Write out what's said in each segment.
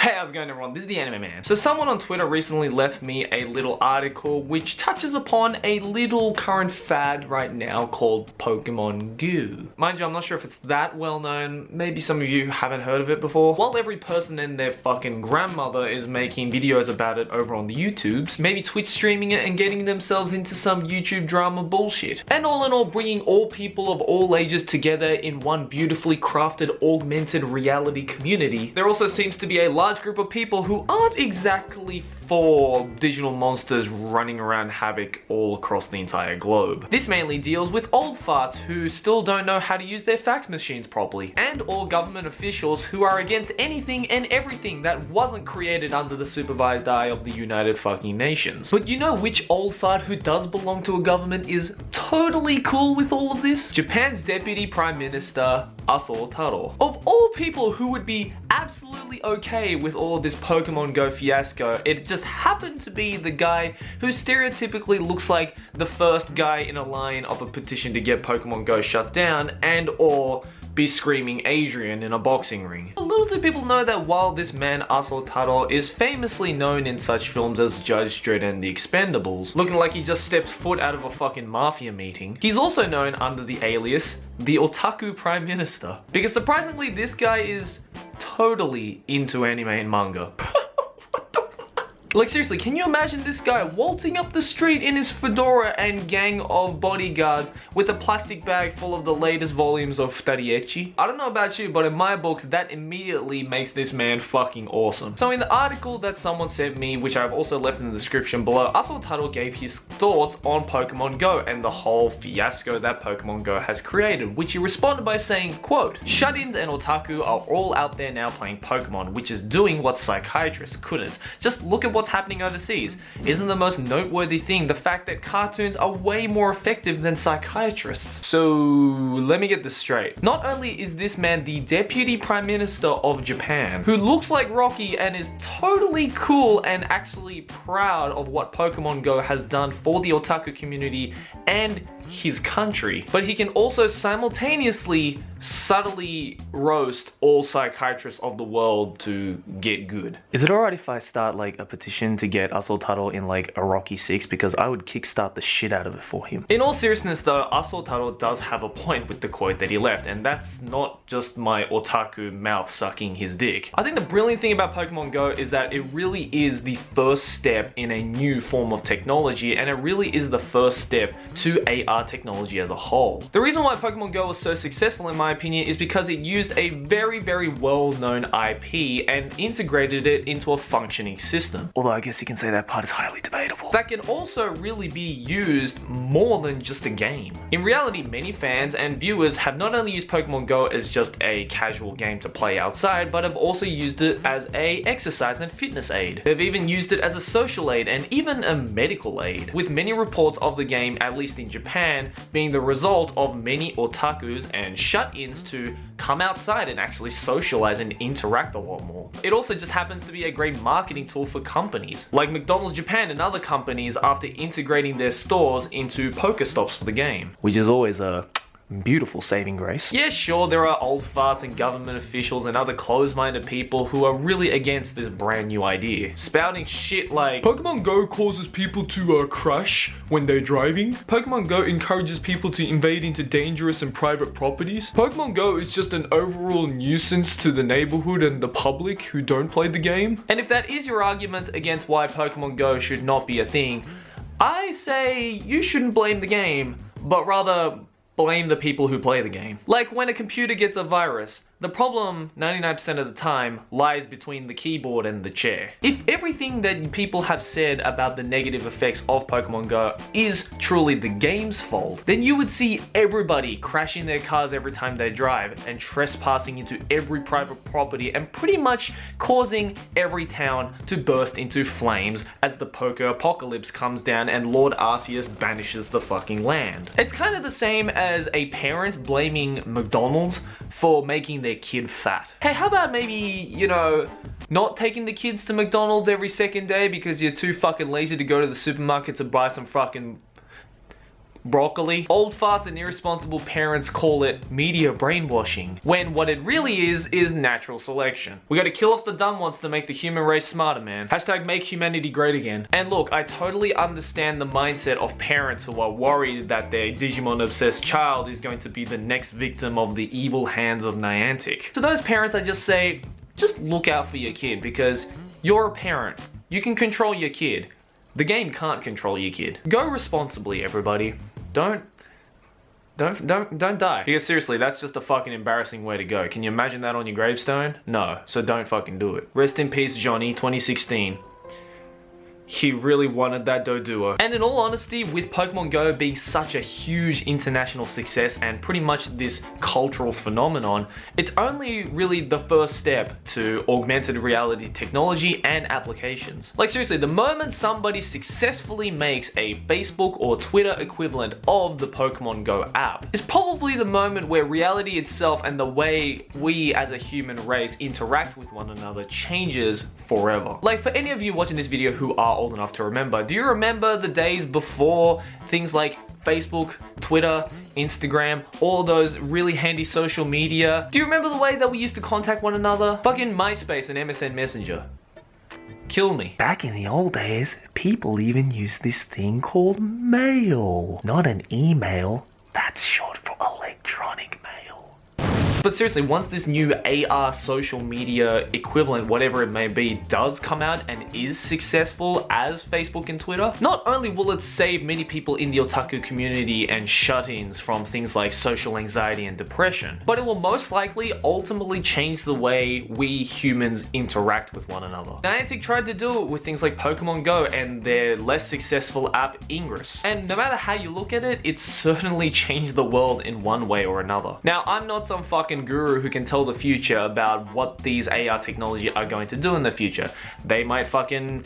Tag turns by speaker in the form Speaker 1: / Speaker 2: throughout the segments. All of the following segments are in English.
Speaker 1: Hey, how's it going everyone? This is the Anime Man. So someone on Twitter recently left me a little article which touches upon a little current fad right now called Pokemon Go. Mind you, I'm not sure if it's that well known. Maybe some of you haven't heard of it before. While every person and their fucking grandmother is making videos about it over on the YouTubes, maybe Twitch streaming it and getting themselves into some YouTube drama bullshit. And all in all, bringing all people of all ages together in one beautifully crafted augmented reality community, there also seems to be a large group of people who aren't exactly for digital monsters running around havoc all across the entire globe. This mainly deals with old farts who still don't know how to use their fax machines properly, and all government officials who are against anything and everything that wasn't created under the supervised eye of the United fucking Nations. But you know which old fart who does belong to a government is totally cool with all of this? Japan's Deputy Prime Minister, Otakus. Of all people who would be absolutely okay with all of this Pokemon Go fiasco, it just happened to be the guy who stereotypically looks like the first guy in a line of a petition to get Pokemon Go shut down and or be screaming Adrian in a boxing ring. Little do people know that while this man Otakus is famously known in such films as Judge Dredd and The Expendables, looking like he just stepped foot out of a fucking mafia meeting, he's also known under the alias the Otaku Prime Minister. Because surprisingly, this guy is totally into anime and manga. Like seriously, can you imagine this guy waltzing up the street in his fedora and gang of bodyguards with a plastic bag full of the latest volumes of Stariechi? I don't know about you, but in my books, that immediately makes this man fucking awesome. So in the article that someone sent me, which I've also left in the description below, Otakus gave his thoughts on Pokemon Go and the whole fiasco that Pokemon Go has created, which he responded by saying, quote, "Shut-ins and otaku are all out there now playing Pokemon, which is doing what psychiatrists couldn't. Just look at what's happening overseas. Isn't the most noteworthy thing the fact that cartoons are way more effective than psychiatrists?" So let me get this straight. Not only is this man the Deputy Prime Minister of Japan, who looks like Rocky and is totally cool and actually proud of what Pokemon Go has done for the otaku community and his country, but he can also simultaneously subtly roast all psychiatrists of the world to get good. Is it alright if I start like a petition to get Otakus in like a Rocky 6, because I would kickstart the shit out of it for him? In all seriousness though, Otakus does have a point with the quote that he left, and that's not just my otaku mouth sucking his dick. I think the brilliant thing about Pokemon Go is that it really is the first step in a new form of technology, and it really is the first step to AR technology as a whole. The reason why Pokemon Go was so successful in my opinion is because it used a very well-known IP and integrated it into a functioning system. Although I guess you can say that part is highly debatable. That can also really be used more than just a game. In reality, many fans and viewers have not only used Pokemon Go as just a casual game to play outside, but have also used it as a exercise and fitness aid. They've even used it as a social aid and even a medical aid, with many reports of the game, at least in Japan, being the result of many otakus and shut-ins to come outside and actually socialize and interact a lot more. It also just happens to be a great marketing tool for companies like McDonald's Japan and other companies after integrating their stores into Pokestops for the game, which is always a beautiful saving grace. Yeah, sure, there are old farts and government officials and other closed-minded people who are really against this brand new idea, spouting shit like Pokemon Go causes people to crash when they're driving. Pokemon Go encourages people to invade into dangerous and private properties. Pokemon Go is just an overall nuisance to the neighborhood and the public who don't play the game. And if that is your argument against why Pokemon Go should not be a thing, I say you shouldn't blame the game, but rather blame the people who play the game. Like when a computer gets a virus, the problem 99% of the time lies between the keyboard and the chair. If everything that people have said about the negative effects of Pokemon Go is truly the game's fault, then you would see everybody crashing their cars every time they drive and trespassing into every private property and pretty much causing every town to burst into flames as the Poke Apocalypse comes down and Lord Arceus banishes the fucking land. It's kind of the same as a parent blaming McDonald's for making their kid fat. Hey, how about maybe, you know, not taking the kids to McDonald's every second day because you're too fucking lazy to go to the supermarket to buy some fucking broccoli. Old farts and irresponsible parents call it media brainwashing, when what it really is natural selection. We gotta kill off the dumb ones to make the human race smarter, man. Hashtag make humanity great again. And look, I totally understand the mindset of parents who are worried that their Digimon-obsessed child is going to be the next victim of the evil hands of Niantic. To those parents, I just say, just look out for your kid, because you're a parent. You can control your kid. The game can't control your kid. Go responsibly, everybody. Don't die. Because seriously, that's just a fucking embarrassing way to go. Can you imagine that on your gravestone? No, so don't fucking do it. Rest in peace, Johnny, 2016. He really wanted that Doduo. And in all honesty, with Pokemon Go being such a huge international success and pretty much this cultural phenomenon, it's only really the first step to augmented reality technology and applications. Like seriously, the moment somebody successfully makes a Facebook or Twitter equivalent of the Pokemon Go app, is probably the moment where reality itself and the way we as a human race interact with one another changes forever. Like for any of you watching this video who are old enough to remember, do you remember the days before things like Facebook, Twitter, Instagram, all those really handy social media? Do you remember the way that we used to contact one another? Fucking MySpace and MSN Messenger. Kill me.
Speaker 2: Back in the old days, people even used this thing called mail. Not an email, that's short for electronic mail.
Speaker 1: But seriously, once this new AR social media equivalent, whatever it may be, does come out and is successful as Facebook and Twitter, not only will it save many people in the otaku community and shut-ins from things like social anxiety and depression, but it will most likely ultimately change the way we humans interact with one another. Niantic tried to do it with things like Pokemon Go and their less successful app Ingress. And no matter how you look at it, it's certainly changed the world in one way or another. Now, I'm not some fucking guru who can tell the future about what these AR technology are going to do in the future. They might fucking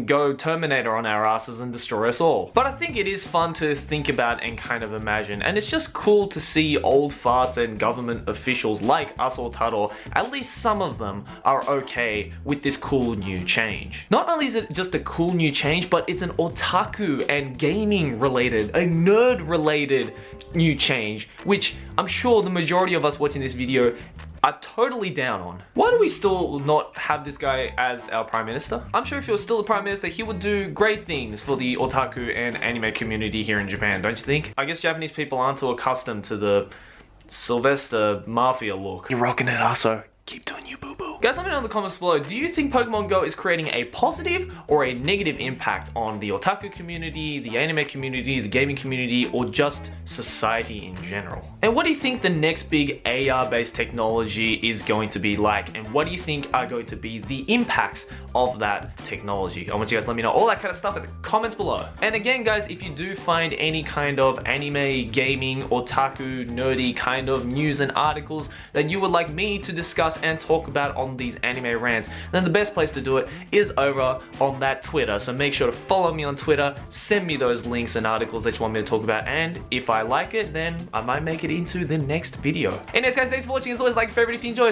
Speaker 1: go Terminator on our asses and destroy us all. But I think it is fun to think about and kind of imagine, and it's just cool to see old farts and government officials like us or Taro, at least some of them, are okay with this cool new change. Not only is it just a cool new change, but it's an otaku and gaming related, a nerd related new change, which I'm sure the majority of us watching this video are totally down on. Why do we still not have this guy as our Prime Minister? I'm sure if he was still the Prime Minister, he would do great things for the otaku and anime community here in Japan, don't you think? I guess Japanese people aren't too accustomed to the Sylvester Mafia look.
Speaker 2: You're rocking it, Aso. Keep doing you, boo-boo.
Speaker 1: Guys, let me know in the comments below, do you think Pokemon Go is creating a positive or a negative impact on the otaku community, the anime community, the gaming community, or just society in general? And what do you think the next big AR-based technology is going to be like? And what do you think are going to be the impacts of that technology? I want you guys to let me know all that kind of stuff in the comments below. And again, guys, if you do find any kind of anime, gaming, otaku, nerdy kind of news and articles that you would like me to discuss and talk about on these anime rants, then the best place to do it is over on that Twitter. So make sure to follow me on Twitter, send me those links and articles that you want me to talk about, and if I like it, then I might make it into the next video. Anyways guys, thanks for watching. As always, like, favorite if you enjoy.